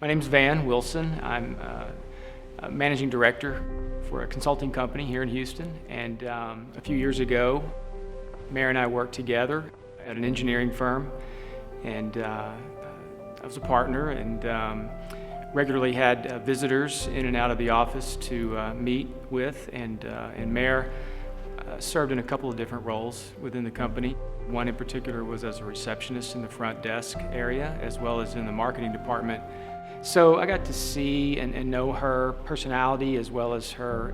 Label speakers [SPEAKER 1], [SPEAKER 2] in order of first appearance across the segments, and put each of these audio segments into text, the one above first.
[SPEAKER 1] My name's Van Wilson. I'm a managing director for a consulting company here in Houston. And a few years ago, Mair and I worked together at an engineering firm. And I was a partner and regularly had visitors in and out of the office to meet with. And Mair served in a couple of different roles within the company. One in particular was as a receptionist in the front desk area, as well as in the marketing department. So I got to see and know her personality, as well as her,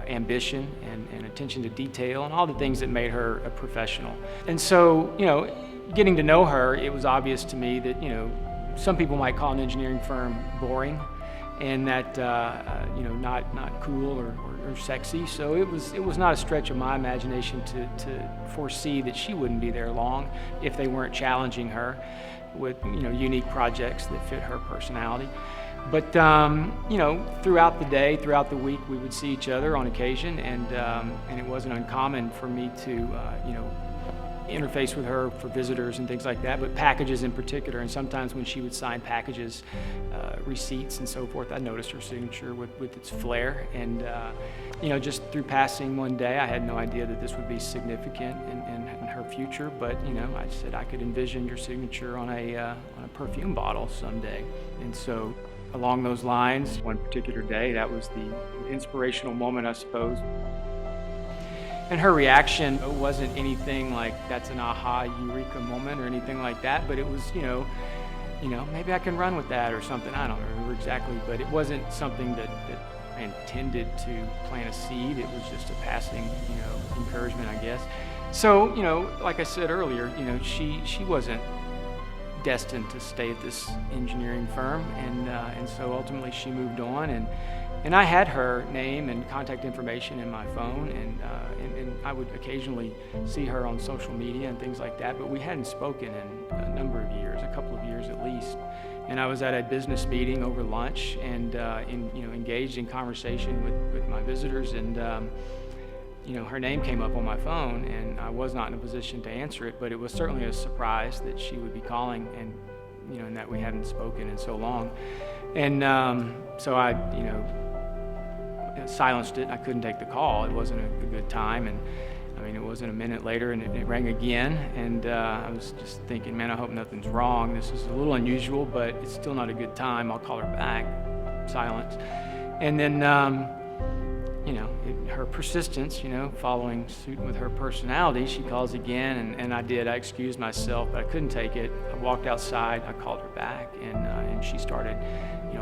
[SPEAKER 1] ambition and attention to detail, and all the things that made her a professional. And so, getting to know her, it was obvious to me that, some people might call an engineering firm boring, and that, not cool or sexy. So it was not a stretch of my imagination to foresee that she wouldn't be there long if they weren't challenging her with unique projects that fit her personality. But throughout the day, throughout the week, we would see each other on occasion, and it wasn't uncommon for me to interface with her for visitors and things like that, but packages in particular. And sometimes when she would sign packages, receipts and so forth, I noticed her signature with its flair. And just through passing one day, I had no idea that this would be significant in her future. But I said I could envision your signature on a perfume bottle someday. And so along those lines, one particular day, that was the inspirational moment, I suppose. And her reaction wasn't anything like that's an aha eureka moment or anything like that, but it was, maybe I can run with that or something. I don't remember exactly, but it wasn't something that I intended to plant a seed. It was just a passing, encouragement, I guess. So, like I said earlier, she wasn't destined to stay at this engineering firm, and so ultimately she moved on, and I had her name and contact information in my phone, and I would occasionally see her on social media and things like that, but we hadn't spoken in a number of years, a couple of years at least. And I was at a business meeting over lunch and engaged in conversation with my visitors, and her name came up on my phone, and I was not in a position to answer it, but it was certainly a surprise that she would be calling, and that we hadn't spoken in so long. And so I silenced it. I couldn't take the call. It wasn't a good time, and it wasn't a minute later, and it rang again, and I was just thinking, man, I hope nothing's wrong. This is a little unusual, but it's still not a good time. I'll call her back. Silence. And then her persistence, following suit with her personality, she calls again, and I did. I excused myself, but I couldn't take it. I walked outside. I called her back, and she started,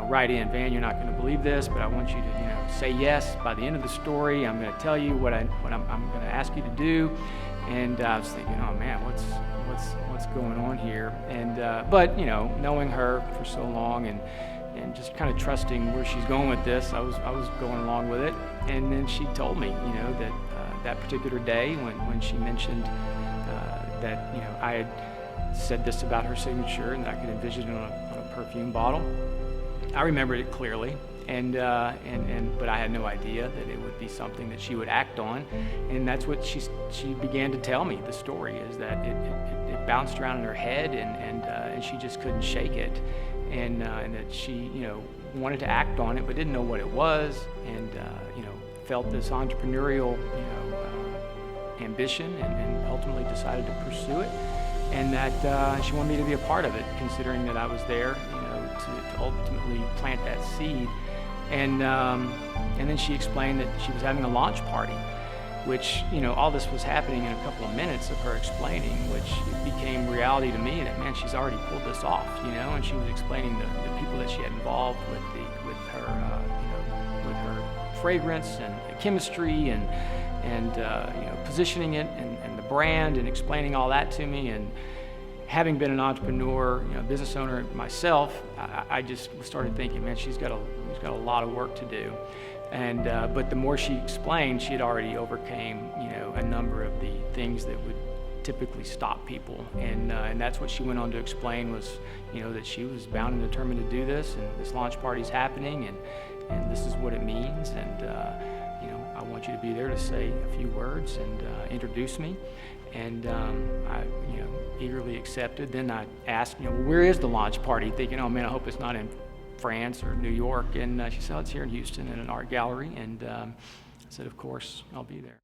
[SPEAKER 1] right in, Van, you're not going to believe this, but I want you to, say yes. By the end of the story, I'm going to tell you what I'm going to ask you to do. And I was thinking, oh man, what's going on here? And but knowing her for so long and just kind of trusting where she's going with this, I was going along with it. And then she told me, that that particular day when she mentioned that I had said this about her signature and that I could envision it on a perfume bottle. I remembered it clearly, but I had no idea that it would be something that she would act on. And that's what she began to tell me. The story is that it bounced around in her head, and she just couldn't shake it, and that she wanted to act on it but didn't know what it was, and felt this entrepreneurial ambition, and ultimately decided to pursue it, and that she wanted me to be a part of it, considering that I was there to ultimately plant that seed. And then she explained that she was having a launch party, which all this was happening in a couple of minutes of her explaining, which it became reality to me that, man, she's already pulled this off, and she was explaining the people that she had involved with her fragrance and the chemistry and positioning it and the brand, and explaining all that to me. And having been an entrepreneur, business owner myself, I just started thinking, man, she's got a lot of work to do. And but the more she explained, she had already overcame a number of the things that would typically stop people, and that's what she went on to explain was that she was bound and determined to do this, and this launch party's happening, and this is what it means, and I want you to be there to say a few words and introduce me. And I eagerly accepted. Then I asked, where is the launch party? Thinking, oh man, I hope it's not in France or New York, and she said, oh, it's here in Houston in an art gallery, and I said, of course, I'll be there.